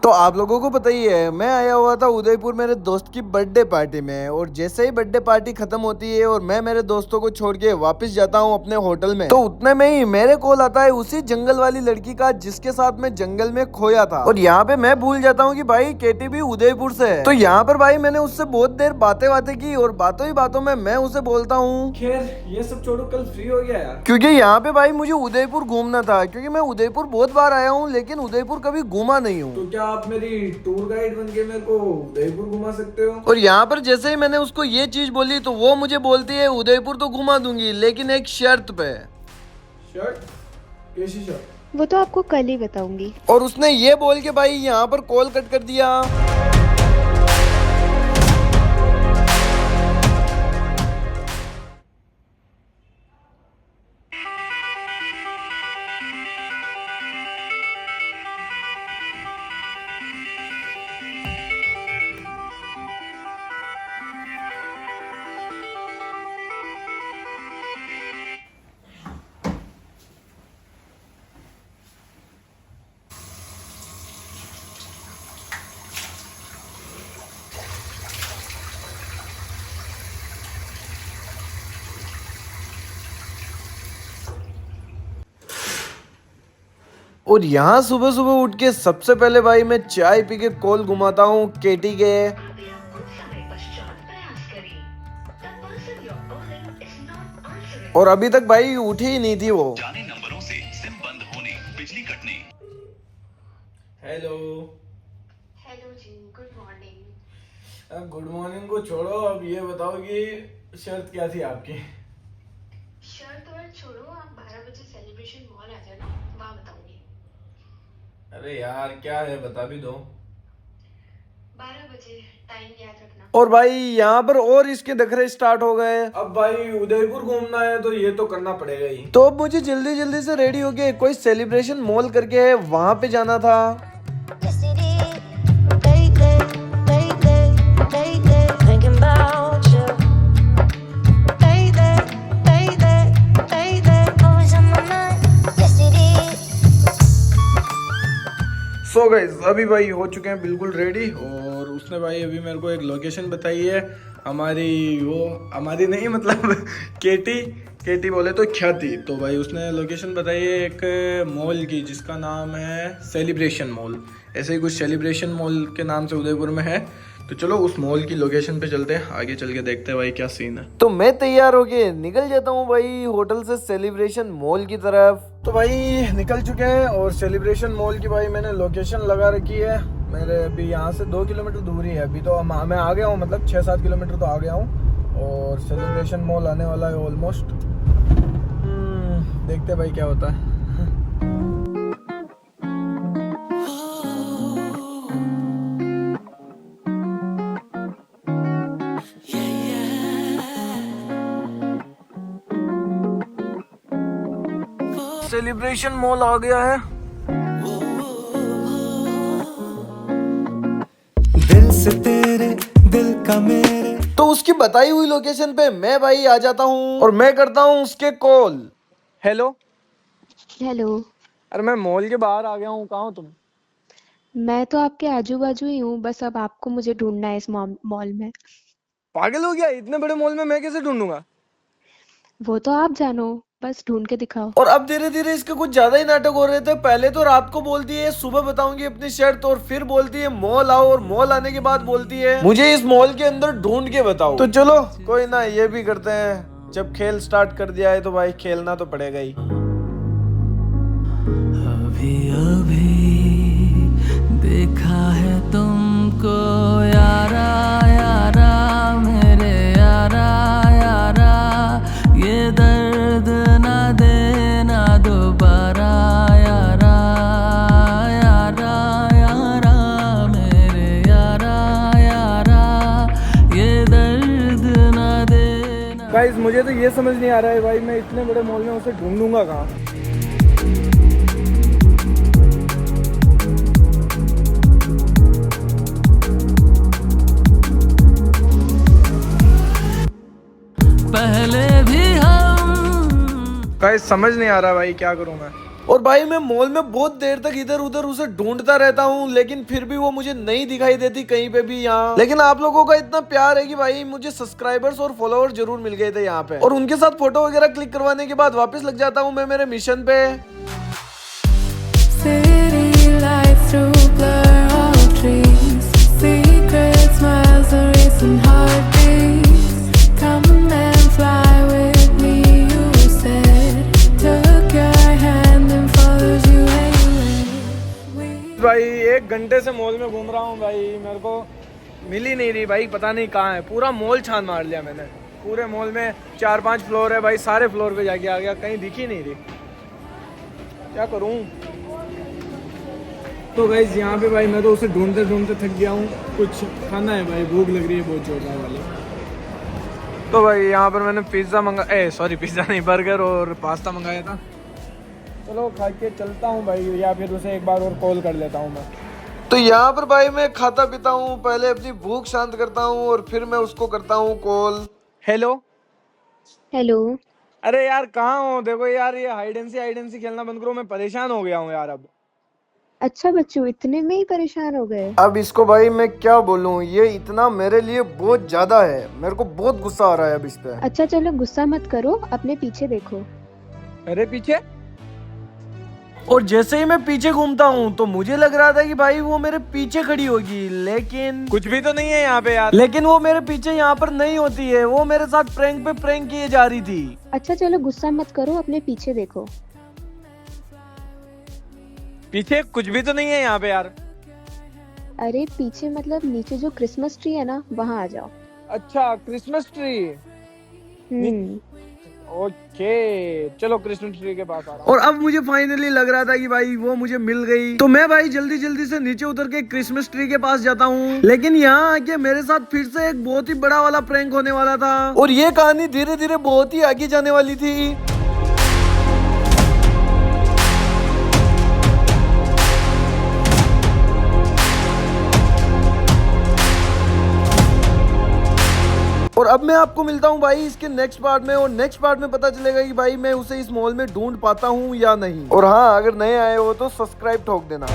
तो आप लोगों को पता ही है, मैं आया हुआ था उदयपुर मेरे दोस्त की बर्थडे पार्टी में, और जैसे ही बर्थडे पार्टी खत्म होती है और मैं मेरे दोस्तों को छोड़ के वापस जाता हूँ अपने होटल में, तो उतने में ही मेरे कॉल आता है उसी जंगल वाली लड़की का जिसके साथ मैं जंगल में खोया था। और यहाँ पे मैं भूल जाता हूँ कि भाई केटी भी उदयपुर से है। तो यहाँ पर भाई मैंने उससे बहुत देर बातें की, और बातों ही बातों में मैं उसे बोलता हूँ, खैर ये सब छोड़ो, कल फ्री हो गया यार। क्योंकि यहाँ पे भाई मुझे उदयपुर घूमना था, क्योंकि मैं उदयपुर बहुत बार आया हूँ लेकिन उदयपुर कभी घूमा नहीं हूँ। तो क्या आप मेरी टूर गाइड बन के मेरे को उदयपुर घुमा सकते हो? और यहाँ पर जैसे ही मैंने उसको ये चीज बोली तो वो मुझे बोलती है उदयपुर तो घुमा दूंगी लेकिन एक शर्त पे। शर्ट? कैसी शर्ट? वो तो आपको कल ही बताऊंगी। और उसने ये बोल के भाई यहाँ पर कॉल कट कर दिया। और यहाँ सुबह सुबह उठ के सबसे पहले भाई मैं चाय पी के कॉल घुमाता हूँ केटी के। और अभी तक भाई उठी ही नहीं थी वो। जाने नंबरों से सिम बंद होने, बिजली कटने। हेलो। हेलो जी, गुड मॉर्निंग। अब गुड मॉर्निंग को छोड़ो, अब ये बताओ कि शर्त क्या थी आपकी? शर्ट वर्ट छोड़ो, आप 12 बजे सेलिब्रेशन मॉल आ जाना, वहाँ बताऊंगी। अरे यार क्या है, बता भी दो। 12 बजे टाइम याद रखना। और भाई यहाँ पर और इसके नखरे स्टार्ट हो गए। अब भाई उदयपुर घूमना है तो ये तो करना पड़ेगा ही। तो अब मुझे जल्दी जल्दी से रेडी होके कोई सेलिब्रेशन मॉल करके है वहाँ पे जाना था। सो गाइस अभी भाई हो चुके हैं बिल्कुल रेडी, और उसने भाई अभी मेरे को एक लोकेशन बताई है हमारी नहीं मतलब केटी बोले तो ख्याति। तो भाई उसने लोकेशन बताई है एक मॉल की जिसका नाम है सेलिब्रेशन मॉल। ऐसे ही कुछ सेलिब्रेशन मॉल के नाम से उदयपुर में है। तो चलो उस मॉल की लोकेशन पे चलते हैं, आगे चल के देखते हैं भाई क्या सीन है। तो मैं तैयार होके निकल जाता हूँ भाई होटल से सेलिब्रेशन मॉल की तरफ। तो भाई निकल चुके हैं, और सेलिब्रेशन मॉल की भाई मैंने लोकेशन लगा रखी है। मेरे अभी यहाँ से 2 किलोमीटर दूरी है। अभी तो मैं आ गया हूँ, मतलब 6-7 किलोमीटर तो आ गया हूँ, और सेलिब्रेशन मॉल आने वाला है ऑलमोस्ट। देखते हैं भाई क्या होता है। सेलिब्रेशन मॉल आ गया है। दिल से तेरे दिल का मेरे। तो उसकी बताई हुई लोकेशन पे मैं भाई आ जाता हूँ और मैं करता हूँ उसके कॉल। हेलो। हेलो। अरे मैं मॉल के बाहर आ गया हूँ, कहाँ हो तुम? मैं तो आपके आजू बाजू ही हूँ, बस अब आपको मुझे ढूंढना है इस मॉल में। पागल हो गया? इतने बड़े मॉल में मैं कैसे ढूंढूंगा? वो तो आप जानो, बस ढूंढ के दिखाओ। और अब धीरे धीरे इसके कुछ ज्यादा ही नाटक हो रहे थे। पहले तो रात को बोलती है सुबह बताऊंगी अपनी शर्त, और फिर बोलती है मॉल आओ, और मॉल आने के बाद बोलती है मुझे इस मॉल के अंदर ढूंढ के बताओ। तो चलो कोई ना, ये भी करते हैं। जब खेल स्टार्ट कर दिया है तो भाई खेलना तो पड़ेगा ही। अभी अभी देखा है तुमको यारा यारा मेरे यारा यारा, ये दर्द ना देना दोबारा यारा यारा यारा मेरे यारा यारा, ये दर्द ना देना। गाइस मुझे तो ये समझ नहीं आ रहा है भाई, मैं इतने बड़े मॉल में उसे ढूंढूंगा कहाँ। पहले भी हम। गाइस समझ नहीं आ रहा भाई क्या करूं मैं। और भाई मैं मॉल में बहुत देर तक इधर उधर उसे ढूंढता रहता हूँ, लेकिन फिर भी वो मुझे नहीं दिखाई देती कहीं पे भी यहाँ। लेकिन आप लोगों का इतना प्यार है कि भाई मुझे सब्सक्राइबर्स और फॉलोअर्स जरूर मिल गए थे यहाँ पे, और उनके साथ फोटो वगैरह क्लिक करवाने के बाद वापस लग जाता हूँ मैं मेरे मिशन पे। City lights through blur all trees. Secret smiles, a racing heartbeats. Come and fly with me, you said. Took your hand and followed you anywhere. भाई 1 घंटे से मॉल में घूम रहा हूँ भाई, मेरे को मिल ही नहीं रही भाई, पता नहीं कहाँ है। पूरा मॉल छान मार लिया मैंने, पूरे मॉल में 4-5 फ्लोर है भाई, सारे फ्लोर पे जाके आ गया, कहीं दिख ही नहीं रही, क्या करूँ। तो गाइस यहाँ पे भाई मैं तो उसे ढूंढते ढूंढते थक गया हूँ, कुछ खाना है भाई, भूख लग रही है बहुत जोरदार वाली। तो भाई यहाँ पर मैंने पिज़्ज़ा नहीं, बर्गर और पास्ता मंगाया था। चलो खा के चलता हूँ भाई, या फिर उसे एक बार और कॉल कर लेता हूँ मैं। तो यहाँ पर भाई मैं खाता पीता हूँ, पहले अपनी भूख शांत करता हूँ और फिर मैं उसको करता हूँ कॉल। हेलो। हेलो। अरे यार कहाँ हो? देखो यार ये हाइड एंड सी खेलना बंद करो, मैं परेशान हो गया हूँ यार अब। अच्छा बच्चू, इतने में ही परेशान हो गए? अब इसको भाई मैं क्या बोलूँ, ये इतना मेरे लिए बहुत ज्यादा है, मेरे को बहुत गुस्सा आ रहा है अब इस पे। अच्छा चलो गुस्सा मत करो, अपने पीछे देखो। अरे पीछे? और जैसे ही मैं पीछे घूमता हूँ तो मुझे लग रहा था कि भाई वो मेरे पीछे खड़ी होगी, लेकिन कुछ भी तो नहीं है यहाँ पे यार। लेकिन वो मेरे पीछे यहाँ पर नहीं होती है, वो मेरे साथ प्रैंक पे प्रैंक किए जा रही थी। अच्छा चलो गुस्सा मत करो, अपने पीछे देखो। पीछे कुछ भी तो नहीं है यहाँ पे यार। अरे पीछे मतलब नीचे जो क्रिसमस ट्री है ना, वहाँ आ जाओ। अच्छा क्रिसमस ट्री, ओके चलो क्रिसमस ट्री के पास आ रहा हूँ। और अब मुझे फाइनली लग रहा था कि भाई वो मुझे मिल गई, तो मैं भाई जल्दी जल्दी से नीचे उतर के क्रिसमस ट्री के पास जाता हूँ। लेकिन यहाँ आके मेरे साथ फिर से एक बहुत ही बड़ा वाला प्रैंक होने वाला था, और ये कहानी धीरे धीरे बहुत ही आगे जाने वाली थी। और अब मैं आपको मिलता हूँ भाई इसके नेक्स्ट पार्ट में, और नेक्स्ट पार्ट में पता चलेगा कि भाई मैं उसे इस मॉल में ढूंढ पाता हूँ या नहीं। और हाँ, अगर नए आए हो तो सब्सक्राइब ठोक देना।